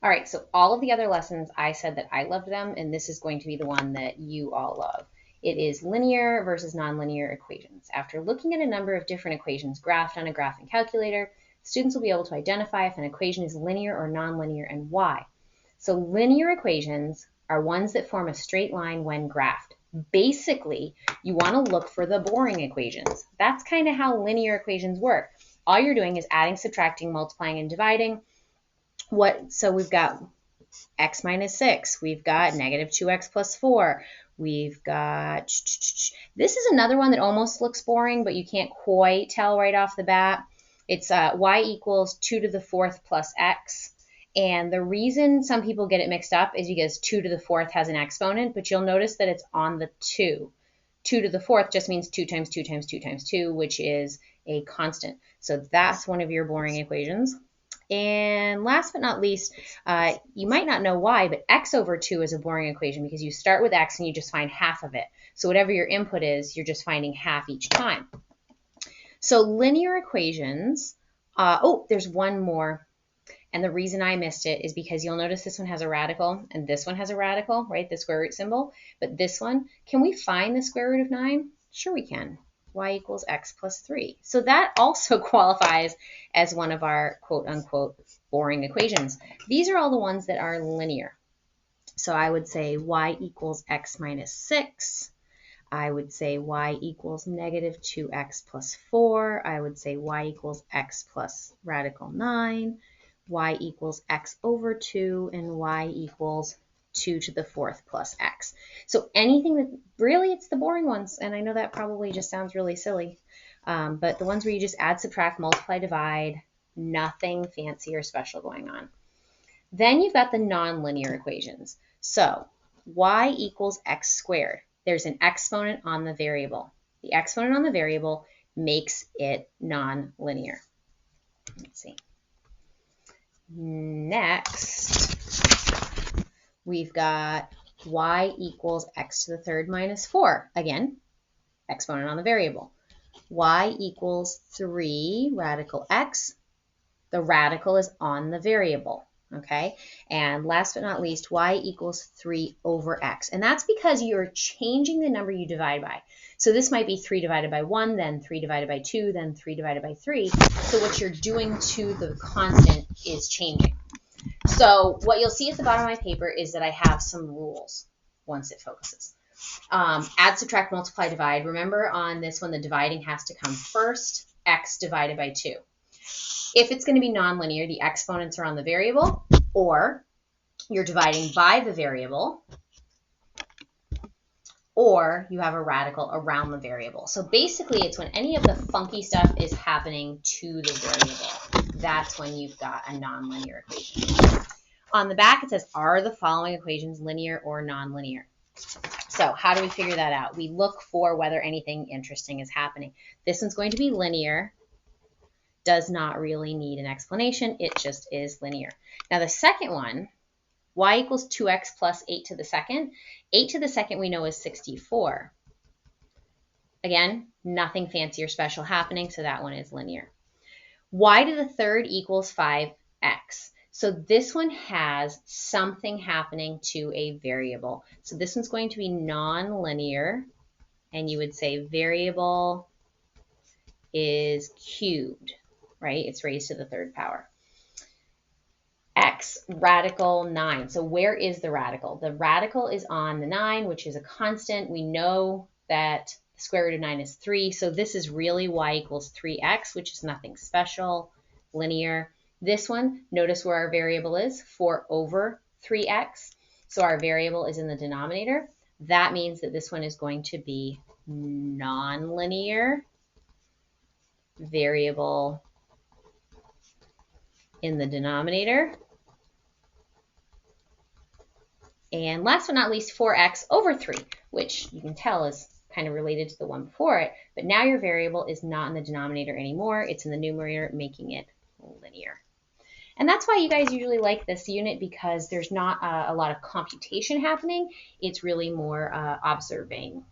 All right, so all of the other lessons, I said that I loved them, and this is going to be the one that you all love. It is linear versus nonlinear equations. After looking at a number of different equations graphed on a graphing calculator, students will be able to identify if an equation is linear or nonlinear and why. So linear equations are ones that form a straight line when graphed. Basically, you want to look for the boring equations. That's kind of how linear equations work. All you're doing is adding, subtracting, multiplying, and dividing. So we've got x minus 6. We've got negative 2x plus 4. We've got, this is another one that almost looks boring, but you can't quite tell right off the bat. It's y equals 2 to the 4th plus x. And the reason some people get it mixed up is because 2 to the 4th has an exponent, but you'll notice that it's on the 2. 2 to the 4th just means 2 times 2 times 2 times 2, which is a constant. So that's one of your boring equations. And last but not least, you might not know why, but x over 2 is a boring equation because you start with x and you just find half of it. So whatever your input is, you're just finding half each time. So linear equations, there's one more. And the reason I missed it is because you'll notice this one has a radical and this one has a radical, right? The square root symbol. But this one, can we find the square root of 9? Sure we can. Y equals x plus 3. So that also qualifies as one of our quote-unquote boring equations. These are all the ones that are linear. So I would say y equals x minus 6. I would say y equals negative 2x plus 4. I would say y equals x plus radical 9. Y equals x over 2, and y equals 2 to the 4th plus x. So anything that, really it's the boring ones, and I know that probably just sounds really silly, but the ones where you just add, subtract, multiply, divide, nothing fancy or special going on. Then you've got the nonlinear equations. So y equals x squared. There's an exponent on the variable. The exponent on the variable makes it nonlinear. Let's see. Next, we've got y equals x to the 3rd minus 4. Again, exponent on the variable. Y equals 3 radical x. The radical is on the variable, okay? And last but not least, y equals 3 over x. And that's because you're changing the number you divide by. So this might be 3 divided by 1, then 3 divided by 2, then 3 divided by 3. So what you're doing to the constant is changing. So what you'll see at the bottom of my paper is that I have some rules once it focuses. Add, subtract, multiply, divide. Remember on this one, the dividing has to come first, x divided by 2. If it's going to be nonlinear, the exponents are on the variable, or you're dividing by the variable, or you have a radical around the variable. So basically, it's when any of the funky stuff is happening to the variable. That's when you've got a nonlinear equation. On the back, it says, are the following equations linear or nonlinear? So how do we figure that out? We look for whether anything interesting is happening. This one's going to be linear. Does not really need an explanation. It just is linear. Now the second one, y equals 2x plus 8 to the 2nd. 8 to the 2nd we know is 64. Again, nothing fancy or special happening, so that one is linear. Y to the 3rd equals 5x. So this one has something happening to a variable. So this one's going to be nonlinear, and you would say variable is cubed, right? It's raised to the 3rd power. X, radical 9. So where is the radical? The radical is on the 9, which is a constant. We know that the square root of 9 is 3. So this is really y equals 3x, which is nothing special, linear. This one, notice where our variable is, 4 over 3x. So our variable is in the denominator. That means that this one is going to be nonlinear, variable in the denominator. And last but not least, 4x over 3, which you can tell is kind of related to the one before it. But now your variable is not in the denominator anymore. It's in the numerator, making it linear. And that's why you guys usually like this unit, because there's not a lot of computation happening. It's really more observing.